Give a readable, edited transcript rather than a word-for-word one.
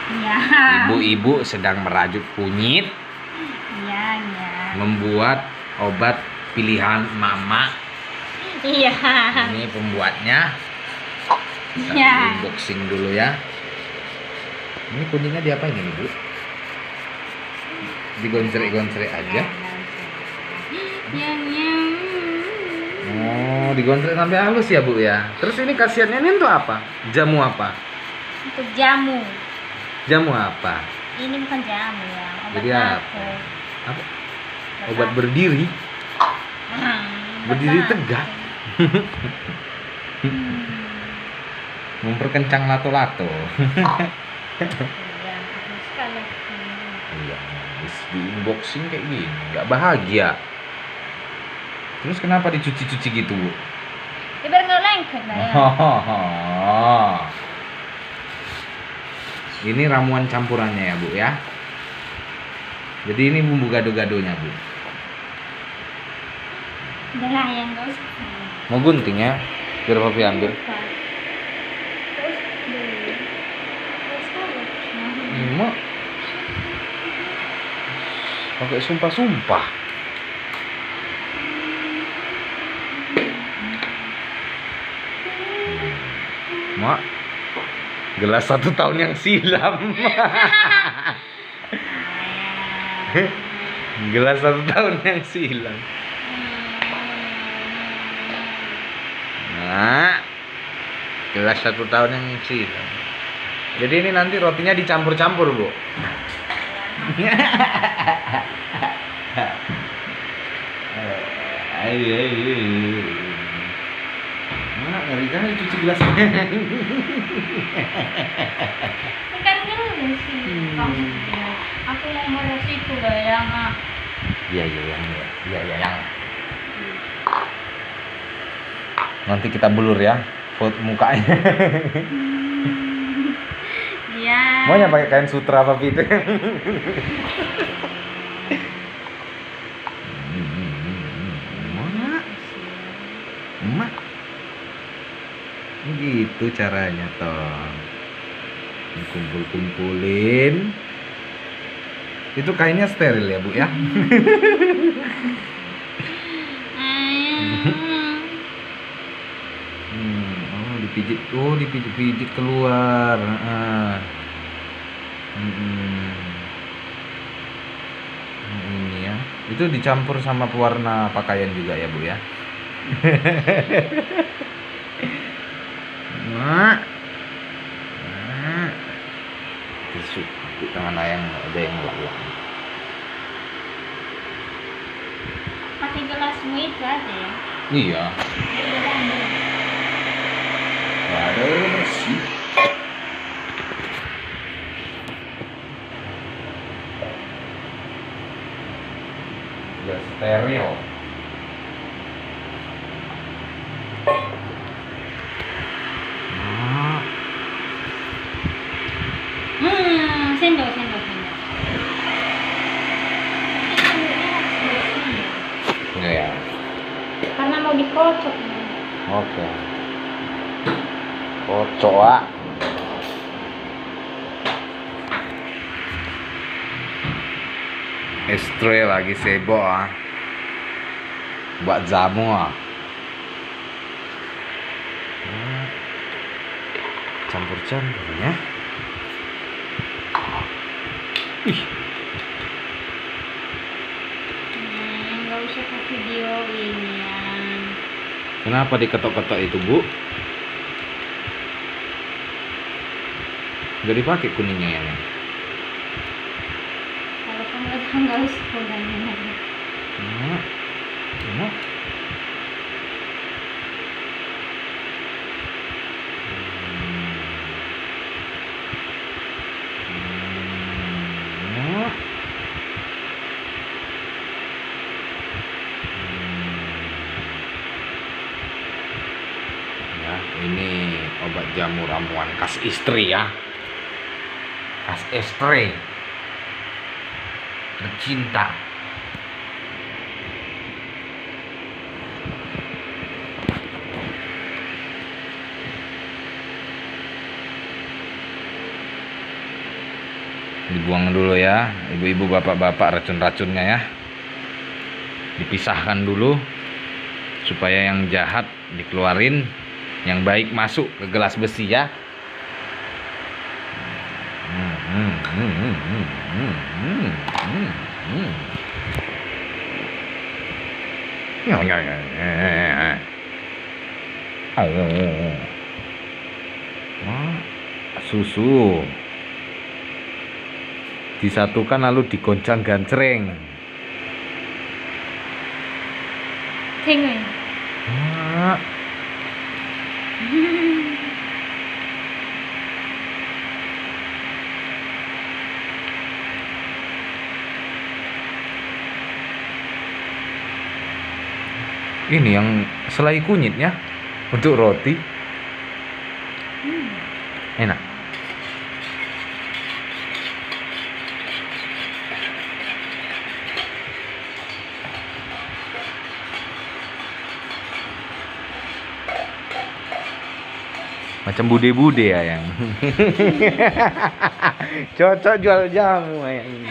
Iya. Ibu-ibu sedang merajut kunyit, Iya, iya. membuat obat pilihan mama. Iya. Ini pembuatnya. Kita Iya. unboxing dulu ya. Ini kuningnya diapain ini, Bu? Digoncrek-goncrek aja. Yang Oh, digoncrek sampai halus ya, Bu ya. Terus ini khasiatnya ini untuk apa? Jamu apa? untuk jamu. Jamu apa? Ini bukan jamu ya. Obat Jadi apa? aku. Apa? Obat berdiri. Berdiri tegak. Memperkencang lato-lato. Iya, bagus sekali. Iya, di unboxing kayak gini, nggak bahagia. Terus kenapa dicuci-cuci gitu, Bu? Ya biar nggak lengket lah ya. Ini ramuan campurannya ya, Bu ya. Jadi ini bumbu gado-gadonya, Bu. Udah lah yang nggak usah. Mau gunting ya? Biar Papi ambil. Mak pakai sumpah-sumpah. Mak, gelas 1 tahun yang silam. Gelas 1 tahun yang silam. Nah, gelas 1 tahun yang silam. Jadi ini nanti rotinya dicampur-campur, Bu. Mak, ngeri kali cuci gelasnya. Kan dulu sih. Aku mau meres itu loh yang Iya, yang. Nanti kita bulur ya, foto mukanya. Iya. Maunya pakai kain sutra apa itu? Mak, gitu caranya toh. Dikumpul-kumpulin. Itu kainnya steril ya, Bu ya? Dipijit keluar. Ini ya. Itu dicampur sama pewarna pakaian juga ya, Bu ya? Mak. Tisu di tangan ayang ada yang lelah. Pakai gelasmu itu aja ya. Iya. Gak ada air bersih. Udah steril. Sendok. Enggak ya. Karena mau dikocok. Oke. Kocok ah. Estre lagi sibuk ah. Buat jamu ah. Campur-campur ya. Ih. Nggak usah ke video ini ya. Kenapa diketok-ketok itu, Bu? Nggak dipakai kuningnya ya? Kalau kamu nggak usah udahnya. Nah. Ya, ini obat jamu ramuan khas istri ya. Khas istri tercinta. Dibuang dulu ya, ibu-ibu, bapak-bapak, racun-racunnya ya. Dipisahkan dulu supaya yang jahat dikeluarin, yang baik masuk ke gelas besi ya. Susu disatukan lalu digoncang gancreng. Tinggal. Ini yang selai kunyitnya untuk roti. Enak. Macam bude-bude ya yang. Cocok jual jamu yang ini.